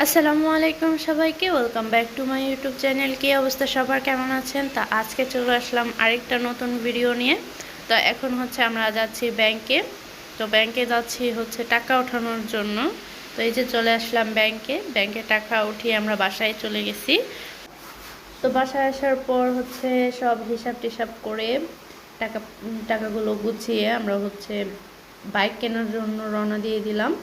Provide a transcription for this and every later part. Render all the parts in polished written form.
আসসালামু আলাইকুম সবাইকে, welcome back to my YouTube channel. কি অবস্থা সবার, কেমন আছেন? তা আজকে চলে আসলাম আরেকটা নতুন ভিডিও নিয়ে। তো এখন হচ্ছে আমরা যাচ্ছি ব্যাংকে। তো ব্যাংকে যাচ্ছি হচ্ছে টাকা ওঠানোর জন্য। তো এই যে চলে আসলাম ব্যাংকে টাকা উঠিয়ে আমরা বাসায় চলে গেছি। তো বাসায় আসার পর হচ্ছে সব হিসাব টিসাব করে টাকাগুলো গুছিয়ে আমরা হচ্ছে বাইক কেনার জন্য রওনা দিয়ে দিলাম।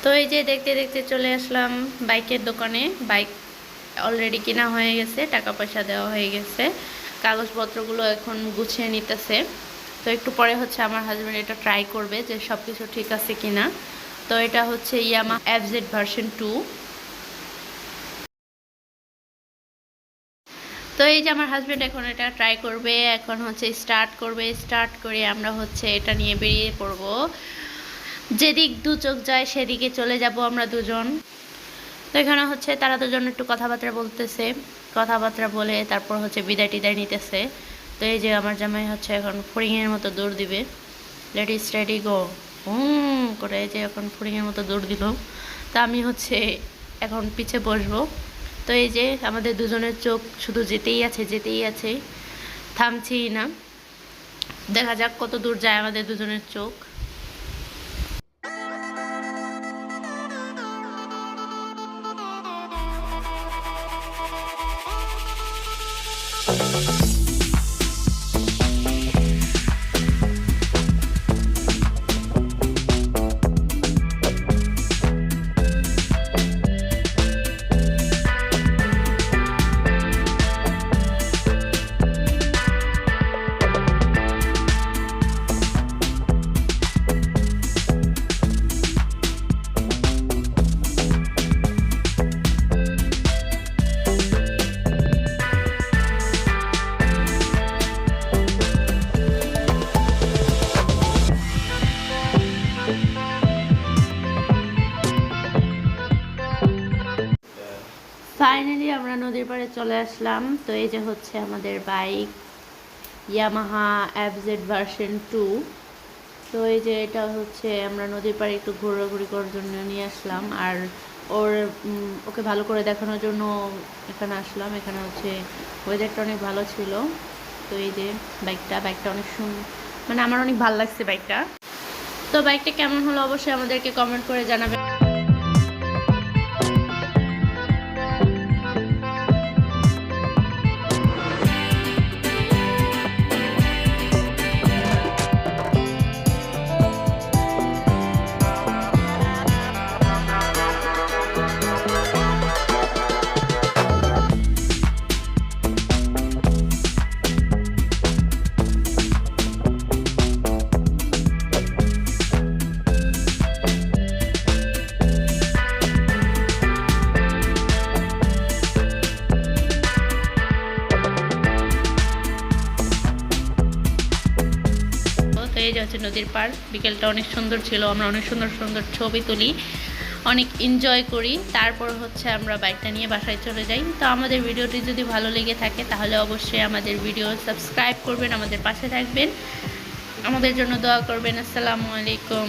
তো এই যে দেখতে দেখতে চলে আসলাম বাইকের দোকানে। বাইক অলরেডি কেনা হয়ে গেছে, টাকা পয়সা দেওয়া হয়ে গেছে, কাগজপত্রগুলো এখন গুছিয়ে নিতেছে। তো একটু পরে হচ্ছে আমার হাজব্যান্ড এটা ট্রাই করবে যে সব কিছু ঠিক আছে কিনা। তো এটা হচ্ছে ইয়ামাহা এফজেড ভার্সন 2। তো এই যে আমার হাজব্যান্ড এখন এটা ট্রাই করবে, এখন হচ্ছে স্টার্ট করবে। স্টার্ট করে আমরা হচ্ছে এটা নিয়ে বেরিয়ে পড়ব। যেদিক দু চোখ যায় সেদিকে চলে যাব আমরা দুজন। তো এখানে হচ্ছে তারা দুজন একটু কথাবার্তা বলতেছে, কথাবার্তা বলে তারপর হচ্ছে বিদায় টিদায় নিতেছে। তো এই যে আমার জামাই হচ্ছে এখন ফড়িংয়ের মতো দৌড় দিবে, লেডিস রেডি গো করে এই যে এখন ফড়িংয়ের মতো দৌড় দিল। তা আমি হচ্ছে এখন পিছে বসবো। তো এই যে আমাদের দুজনের চোখ শুধু যেতেই আছে যেতেই আছে, থামছেই না। দেখা যাক কত দূর যায় আমাদের দুজনের চোখ। ফাইনালি আমরা নদীর পাড়ে চলে আসলাম। তো এই যে হচ্ছে আমাদের বাইক ইয়ামাহা এফজেড ভার্সন 2। তো এই যে এটা হচ্ছে আমরা নদীর পাড়ে একটু ঘোরাঘুরি করার জন্য নিয়ে আসলাম, আর ওকে ভালো করে দেখানোর জন্য এখানে আসলাম। এখানে হচ্ছে ওয়েদারটা অনেক ভালো ছিল। তো এই যে বাইকটা অনেক মানে আমার অনেক ভালো লাগছে বাইকটা। তো বাইকটা কেমন হলো অবশ্যই আমাদেরকে কমেন্ট করে জানাবেন। এই যে হচ্ছে নদীর পাড়, বিকেলটা অনেক সুন্দর ছিল, আমরা অনেক সুন্দর সুন্দর ছবি তুলি, অনেক এনজয় করি। তারপর হচ্ছে আমরা বাইকটা নিয়ে বাসায় চলে যাই। তো আমাদের ভিডিওটি যদি ভালো লেগে থাকে তাহলে অবশ্যই আমাদের ভিডিও সাবস্ক্রাইব করবেন, আমাদের পাশে থাকবেন, আমাদের জন্য দোয়া করবেন। আসসালামু আলাইকুম।